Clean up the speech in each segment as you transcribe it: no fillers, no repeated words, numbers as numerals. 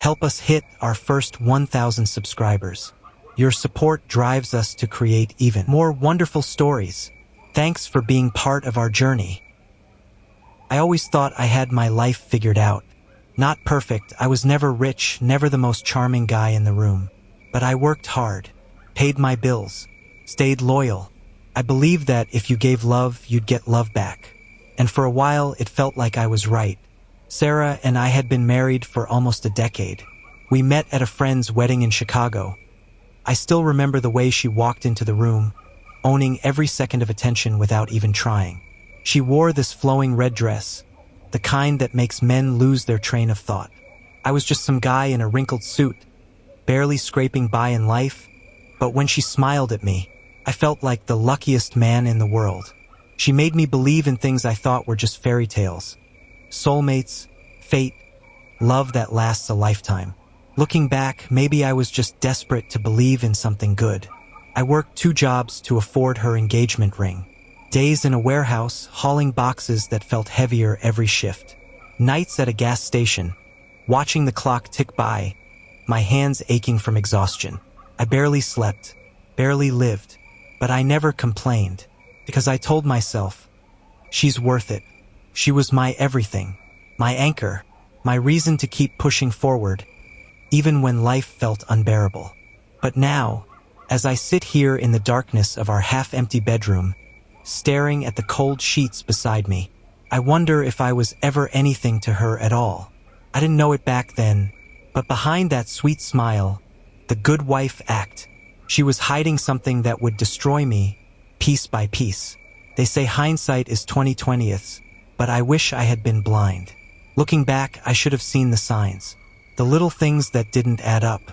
Help us hit our first 1,000 subscribers. Your support drives us to create even more wonderful stories. Thanks for being part of our journey. I always thought I had my life figured out. Not perfect, I was never rich, never the most charming guy in the room. But I worked hard, paid my bills, stayed loyal. I believed that if you gave love, you'd get love back. And for a while, it felt like I was right. Sarah and I had been married for almost a decade. We met at a friend's wedding in Chicago. I still remember the way she walked into the room, owning every second of attention without even trying. She wore this flowing red dress, the kind that makes men lose their train of thought. I was just some guy in a wrinkled suit, barely scraping by in life, but when she smiled at me, I felt like the luckiest man in the world. She made me believe in things I thought were just fairy tales. Soulmates, fate, love that lasts a lifetime. Looking back, maybe I was just desperate to believe in something good. I worked 2 jobs to afford her engagement ring. Days in a warehouse, hauling boxes that felt heavier every shift. Nights at a gas station, watching the clock tick by, my hands aching from exhaustion. I barely slept, barely lived, but I never complained, because I told myself, she's worth it. She was my everything, my anchor, my reason to keep pushing forward, even when life felt unbearable. But now, as I sit here in the darkness of our half-empty bedroom, staring at the cold sheets beside me, I wonder if I was ever anything to her at all. I didn't know it back then, but behind that sweet smile, the good wife act, she was hiding something that would destroy me, piece by piece. They say hindsight is 20/20, but I wish I had been blind. Looking back, I should have seen the signs, the little things that didn't add up,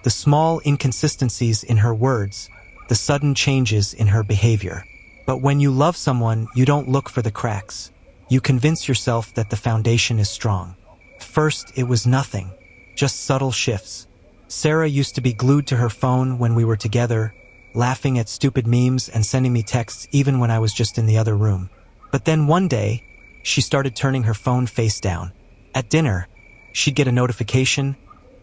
the small inconsistencies in her words, the sudden changes in her behavior. But when you love someone, you don't look for the cracks. You convince yourself that the foundation is strong. First, it was nothing, just subtle shifts. Sarah used to be glued to her phone when we were together, laughing at stupid memes and sending me texts even when I was just in the other room. But then one day, she started turning her phone face down. At dinner, she'd get a notification,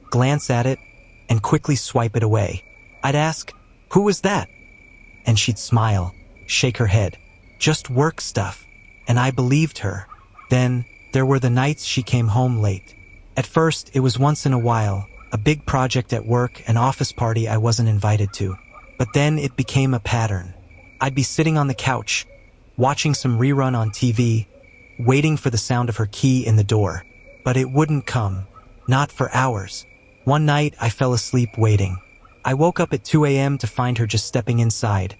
glance at it, and quickly swipe it away. I'd ask, "Who was that?" And she'd smile, shake her head. Just work stuff. And I believed her. Then, there were the nights she came home late. At first, it was once in a while, a big project at work, an office party I wasn't invited to. But then it became a pattern. I'd be sitting on the couch, watching some rerun on TV, waiting for the sound of her key in the door. But it wouldn't come. Not for hours. One night, I fell asleep waiting. I woke up at 2 a.m. to find her just stepping inside,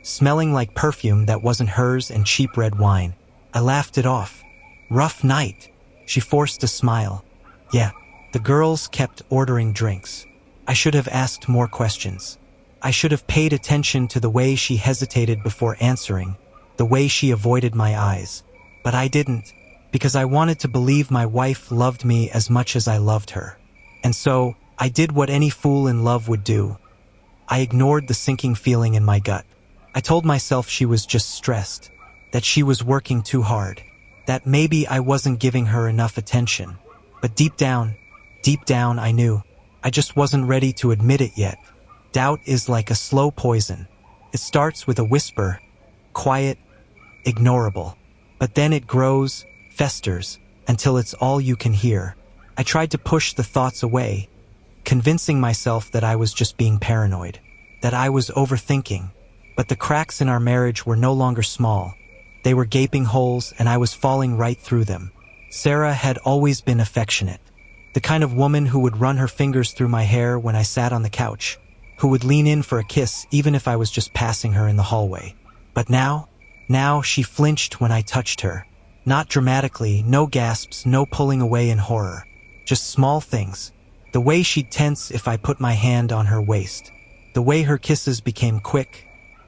smelling like perfume that wasn't hers and cheap red wine. I laughed it off. Rough night. She forced a smile. Yeah, the girls kept ordering drinks. I should have asked more questions. I should have paid attention to the way she hesitated before answering, the way she avoided my eyes. But I didn't, because I wanted to believe my wife loved me as much as I loved her. And so, I did what any fool in love would do. I ignored the sinking feeling in my gut. I told myself she was just stressed, that she was working too hard, that maybe I wasn't giving her enough attention. But deep down, I knew. I just wasn't ready to admit it yet. Doubt is like a slow poison. It starts with a whisper, quiet, ignorable. But then it grows, festers, until it's all you can hear. I tried to push the thoughts away, convincing myself that I was just being paranoid, that I was overthinking. But the cracks in our marriage were no longer small. They were gaping holes, and I was falling right through them. Sarah had always been affectionate, the kind of woman who would run her fingers through my hair when I sat on the couch, who would lean in for a kiss even if I was just passing her in the hallway. But now she flinched when I touched her. Not dramatically, no gasps, no pulling away in horror. Just small things. The way she'd tense if I put my hand on her waist. The way her kisses became quick,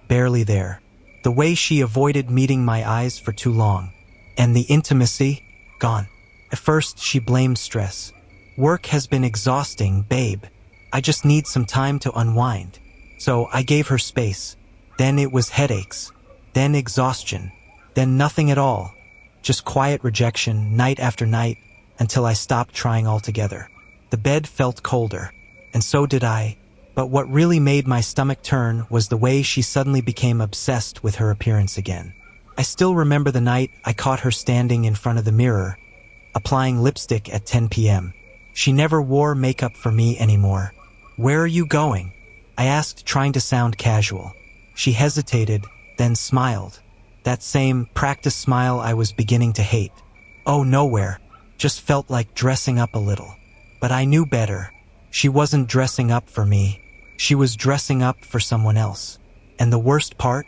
barely there. The way she avoided meeting my eyes for too long. And the intimacy, gone. At first, she blamed stress. Work has been exhausting, babe. I just need some time to unwind. So I gave her space. Then it was headaches. Then exhaustion. Then nothing at all. Just quiet rejection, night after night, until I stopped trying altogether. The bed felt colder, and so did I. But what really made my stomach turn was the way she suddenly became obsessed with her appearance again. I still remember the night I caught her standing in front of the mirror, applying lipstick at 10 p.m. She never wore makeup for me anymore. "Where are you going?" I asked, trying to sound casual. She hesitated, then smiled. That same practice smile I was beginning to hate. "Oh, nowhere. Just felt like dressing up a little." But I knew better. She wasn't dressing up for me. She was dressing up for someone else. And the worst part?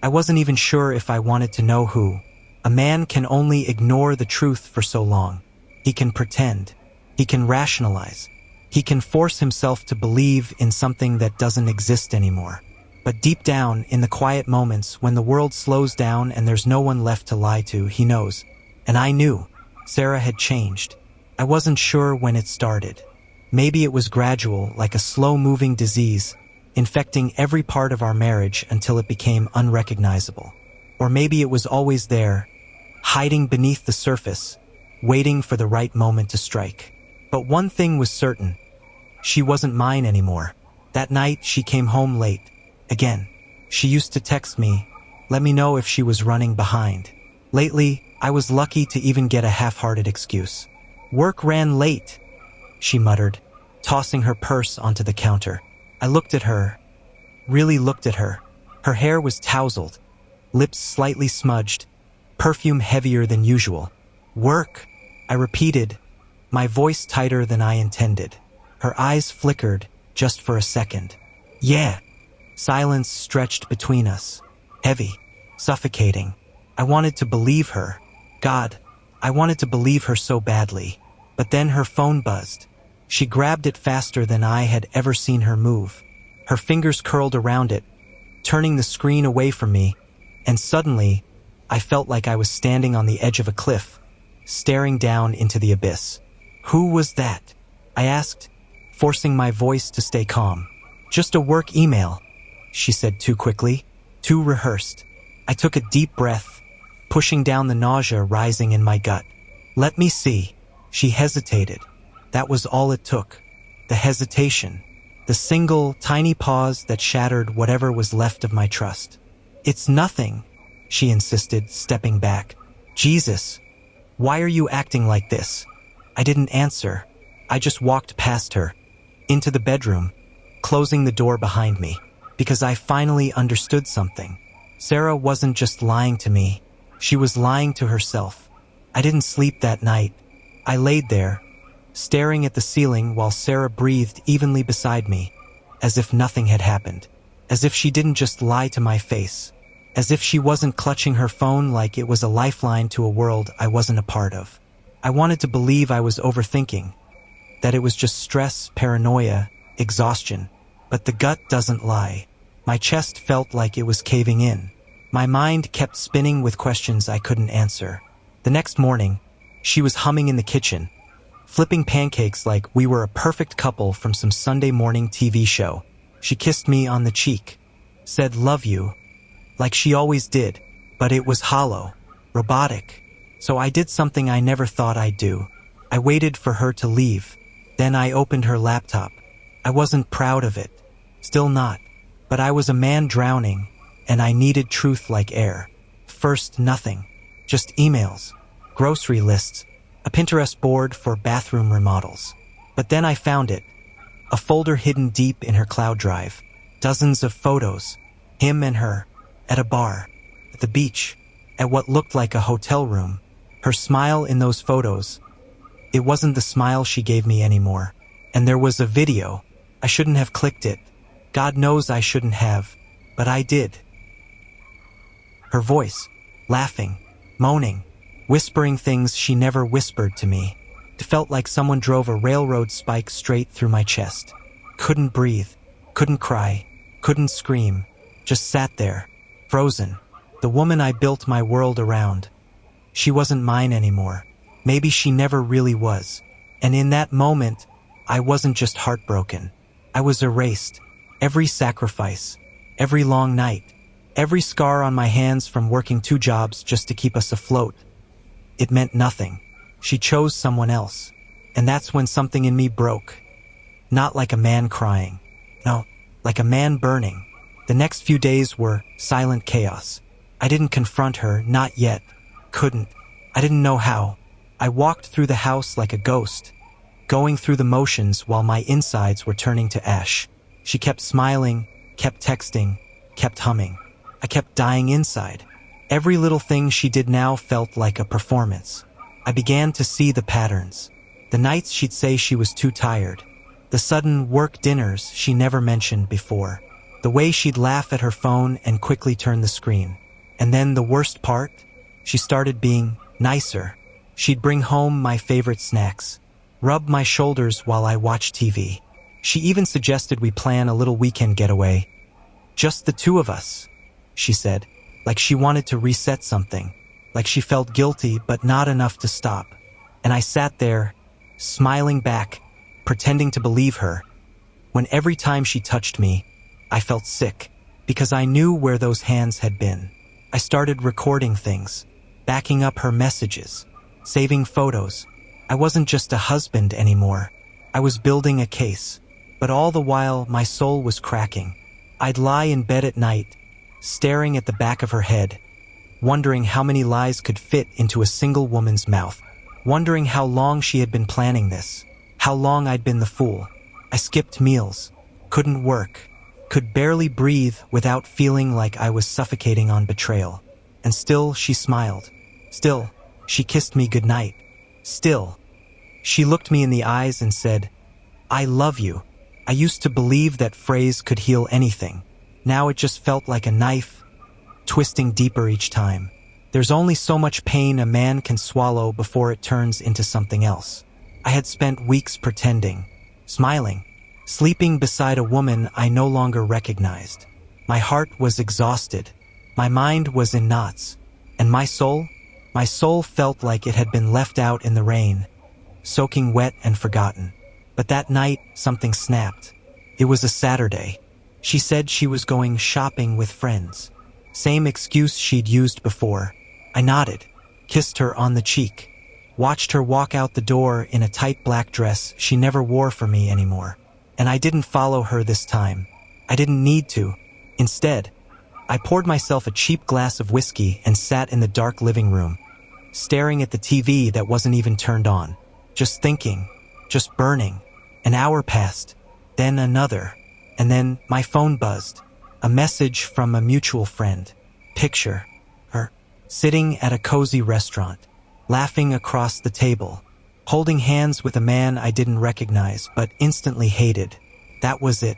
I wasn't even sure if I wanted to know who. A man can only ignore the truth for so long. He can pretend. He can rationalize. He can force himself to believe in something that doesn't exist anymore. But deep down, in the quiet moments, when the world slows down and there's no one left to lie to, he knows. And I knew. Sarah had changed. I wasn't sure when it started. Maybe it was gradual, like a slow-moving disease, infecting every part of our marriage until it became unrecognizable. Or maybe it was always there, hiding beneath the surface, waiting for the right moment to strike. But one thing was certain. She wasn't mine anymore. That night, she came home late. Again. She used to text me, let me know if she was running behind. Lately, I was lucky to even get a half-hearted excuse. "Work ran late," she muttered, tossing her purse onto the counter. I looked at her, really looked at her. Her hair was tousled, lips slightly smudged, perfume heavier than usual. "Work," I repeated, my voice tighter than I intended. Her eyes flickered, just for a second. "Yeah." Silence stretched between us, heavy, suffocating. I wanted to believe her. God, I wanted to believe her so badly. But then her phone buzzed. She grabbed it faster than I had ever seen her move. Her fingers curled around it, turning the screen away from me, and suddenly, I felt like I was standing on the edge of a cliff, staring down into the abyss. "Who was that?" I asked, forcing my voice to stay calm. "Just a work email," she said too quickly, too rehearsed. I took a deep breath, pushing down the nausea rising in my gut. "Let me see." She hesitated. That was all it took. The hesitation. The single, tiny pause that shattered whatever was left of my trust. "It's nothing," she insisted, stepping back. "Jesus, why are you acting like this?" I didn't answer. I just walked past her, into the bedroom, closing the door behind me, because I finally understood something. Sarah wasn't just lying to me. She was lying to herself. I didn't sleep that night. I laid there, staring at the ceiling while Sarah breathed evenly beside me, as if nothing had happened, as if she didn't just lie to my face, as if she wasn't clutching her phone like it was a lifeline to a world I wasn't a part of. I wanted to believe I was overthinking, that it was just stress, paranoia, exhaustion, but the gut doesn't lie. My chest felt like it was caving in. My mind kept spinning with questions I couldn't answer. The next morning, she was humming in the kitchen, flipping pancakes like we were a perfect couple from some Sunday morning TV show. She kissed me on the cheek, said "love you," like she always did, but it was hollow, robotic. So I did something I never thought I'd do. I waited for her to leave. Then I opened her laptop. I wasn't proud of it. Still not. But I was a man drowning, and I needed truth like air. First, nothing. Just emails, grocery lists, a Pinterest board for bathroom remodels. But then I found it. A folder hidden deep in her cloud drive. Dozens of photos. Him and her. At a bar. At the beach. At what looked like a hotel room. Her smile in those photos. It wasn't the smile she gave me anymore. And there was a video. I shouldn't have clicked it. God knows I shouldn't have. But I did. Her voice. Laughing. Moaning. Whispering things she never whispered to me. It felt like someone drove a railroad spike straight through my chest. Couldn't breathe. Couldn't cry. Couldn't scream. Just sat there. Frozen. The woman I built my world around. She wasn't mine anymore. Maybe she never really was. And in that moment, I wasn't just heartbroken. I was erased. Every sacrifice. Every long night. Every scar on my hands from working 2 jobs just to keep us afloat. It meant nothing. She chose someone else. And that's when something in me broke. Not like a man crying. No, like a man burning. The next few days were silent chaos. I didn't confront her, not yet. Couldn't. I didn't know how. I walked through the house like a ghost, going through the motions while my insides were turning to ash. She kept smiling, kept texting, kept humming. I kept dying inside. Every little thing she did now felt like a performance. I began to see the patterns. The nights she'd say she was too tired. The sudden work dinners she never mentioned before. The way she'd laugh at her phone and quickly turn the screen. And then the worst part? She started being nicer. She'd bring home my favorite snacks, rub my shoulders while I watched TV. She even suggested we plan a little weekend getaway. Just the two of us, she said, like she wanted to reset something, like she felt guilty but not enough to stop. And I sat there, smiling back, pretending to believe her, when every time she touched me, I felt sick, because I knew where those hands had been. I started recording things, backing up her messages, saving photos. I wasn't just a husband anymore. I was building a case. But all the while, my soul was cracking. I'd lie in bed at night, staring at the back of her head, wondering how many lies could fit into a single woman's mouth, wondering how long she had been planning this, how long I'd been the fool. I skipped meals, couldn't work, could barely breathe without feeling like I was suffocating on betrayal. And still, she smiled. Still, she kissed me goodnight. Still, she looked me in the eyes and said, "I love you." I used to believe that phrase could heal anything. Now it just felt like a knife, twisting deeper each time. There's only so much pain a man can swallow before it turns into something else. I had spent weeks pretending, smiling, sleeping beside a woman I no longer recognized. My heart was exhausted. My mind was in knots. And my soul felt like it had been left out in the rain, soaking wet and forgotten. But that night, something snapped. It was a Saturday. She said she was going shopping with friends. Same excuse she'd used before. I nodded, kissed her on the cheek, watched her walk out the door in a tight black dress she never wore for me anymore. And I didn't follow her this time. I didn't need to. Instead, I poured myself a cheap glass of whiskey and sat in the dark living room, staring at the TV that wasn't even turned on, just thinking, just burning. An hour passed, then another, and then my phone buzzed. A message from a mutual friend. Picture her sitting at a cozy restaurant, laughing across the table, holding hands with a man I didn't recognize but instantly hated. That was it.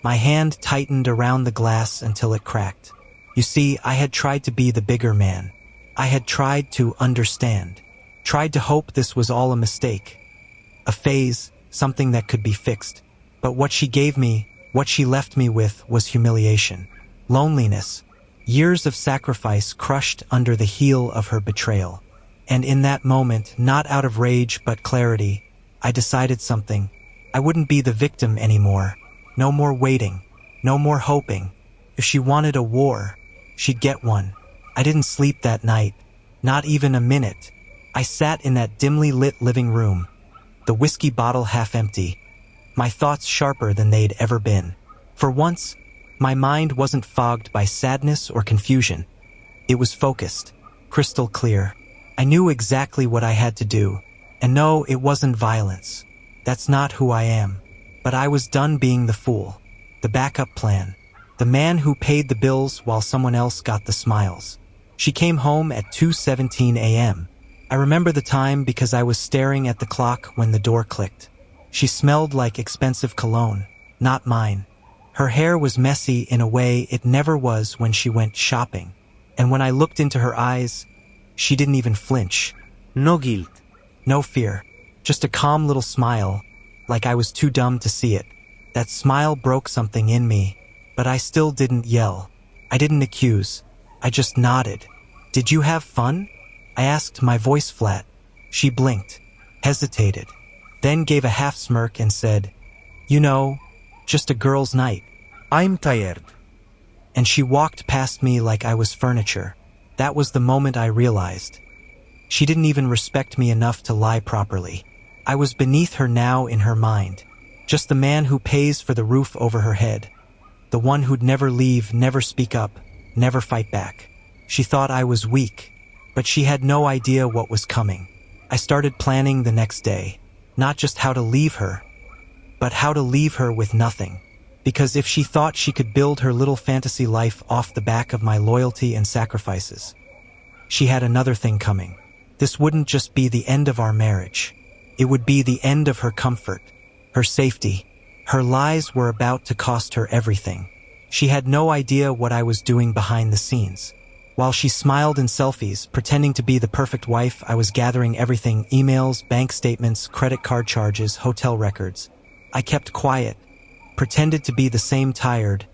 My hand tightened around the glass until it cracked. You see, I had tried to be the bigger man. I had tried to understand, tried to hope this was all a mistake, a phase, something that could be fixed. But what she gave me, what she left me with, was humiliation, loneliness, years of sacrifice crushed under the heel of her betrayal. And in that moment, not out of rage but clarity, I decided something. I wouldn't be the victim anymore. No more waiting, no more hoping. If she wanted a war, she'd get one. I didn't sleep that night, not even a minute. I sat in that dimly lit living room, the whiskey bottle half empty, my thoughts sharper than they'd ever been. For once, my mind wasn't fogged by sadness or confusion. It was focused, crystal clear. I knew exactly what I had to do. And no, it wasn't violence. That's not who I am. But I was done being the fool, the backup plan, the man who paid the bills while someone else got the smiles. She came home at 2:17 a.m. I remember the time because I was staring at the clock when the door clicked. She smelled like expensive cologne, not mine. Her hair was messy in a way it never was when she went shopping. And when I looked into her eyes, she didn't even flinch. No guilt. No fear. Just a calm little smile, like I was too dumb to see it. That smile broke something in me, but I still didn't yell. I didn't accuse. I just nodded. "Did you have fun?" I asked, my voice flat. She blinked, hesitated, then gave a half smirk and said, "You know, just a girl's night." I'm tired. And she walked past me like I was furniture. That was the moment I realized. She didn't even respect me enough to lie properly. I was beneath her now in her mind, just the man who pays for the roof over her head, the one who'd never leave, never speak up, never fight back. She thought I was weak, but she had no idea what was coming. I started planning the next day, not just how to leave her, but how to leave her with nothing. Because if she thought she could build her little fantasy life off the back of my loyalty and sacrifices, she had another thing coming. This wouldn't just be the end of our marriage. It would be the end of her comfort, her safety. Her lies were about to cost her everything. She had no idea what I was doing behind the scenes. While she smiled in selfies, pretending to be the perfect wife, I was gathering everything: emails, bank statements, credit card charges, hotel records. I kept quiet, pretended to be the same tired,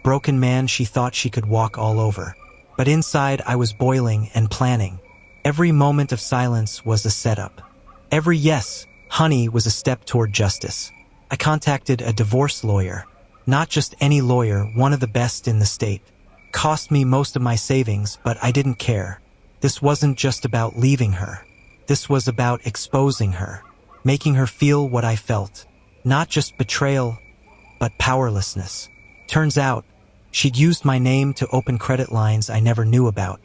broken man she thought she could walk all over. But inside I was boiling and planning. Every moment of silence was a setup. Every yes, honey, was a step toward justice. I contacted a divorce lawyer. Not just any lawyer, one of the best in the state. Cost me most of my savings, but I didn't care. This wasn't just about leaving her. This was about exposing her, making her feel what I felt. Not just betrayal, but powerlessness. Turns out, she'd used my name to open credit lines I never knew about,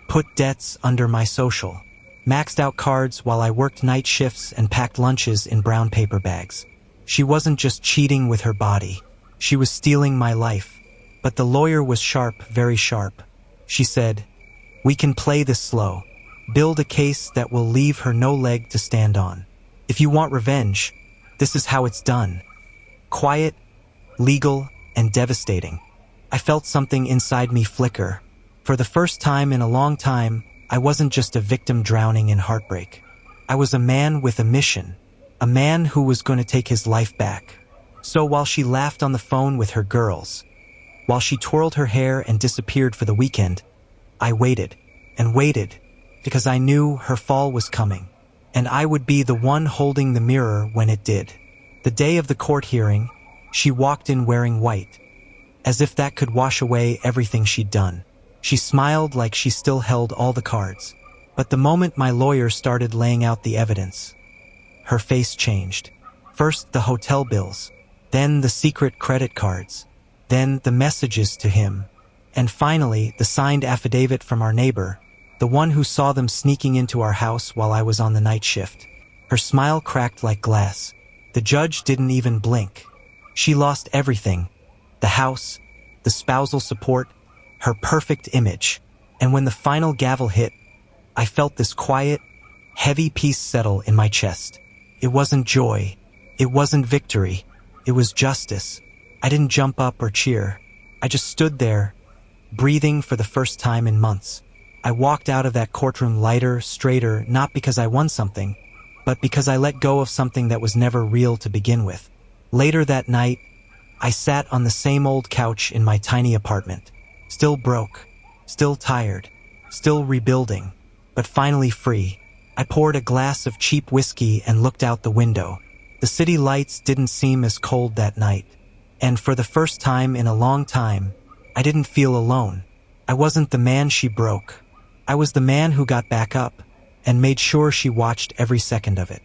put debts under my social, maxed out cards while I worked night shifts and packed lunches in brown paper bags. She wasn't just cheating with her body. She was stealing my life. But the lawyer was sharp, very sharp. She said, "We can play this slow. Build a case that will leave her no leg to stand on. If you want revenge, this is how it's done." Quiet, legal, and devastating. I felt something inside me flicker. For the first time in a long time, I wasn't just a victim drowning in heartbreak. I was a man with a mission, a man who was going to take his life back. So while she laughed on the phone with her girls, while she twirled her hair and disappeared for the weekend, I waited and waited, because I knew her fall was coming, and I would be the one holding the mirror when it did. The day of the court hearing, she walked in wearing white, as if that could wash away everything she'd done. She smiled like she still held all the cards. But the moment my lawyer started laying out the evidence, her face changed. First the hotel bills, then the secret credit cards, then the messages to him, and finally the signed affidavit from our neighbor, the one who saw them sneaking into our house while I was on the night shift. Her smile cracked like glass. The judge didn't even blink. She lost everything: the house, the spousal support, her perfect image. And when the final gavel hit, I felt this quiet, heavy peace settle in my chest. It wasn't joy. It wasn't victory. It was justice. I didn't jump up or cheer. I just stood there, breathing for the first time in months. I walked out of that courtroom lighter, straighter, not because I won something, but because I let go of something that was never real to begin with. Later that night, I sat on the same old couch in my tiny apartment, still broke, still tired, still rebuilding, but finally free. I poured a glass of cheap whiskey and looked out the window. The city lights didn't seem as cold that night. And for the first time in a long time, I didn't feel alone. I wasn't the man she broke. I was the man who got back up and made sure she watched every second of it.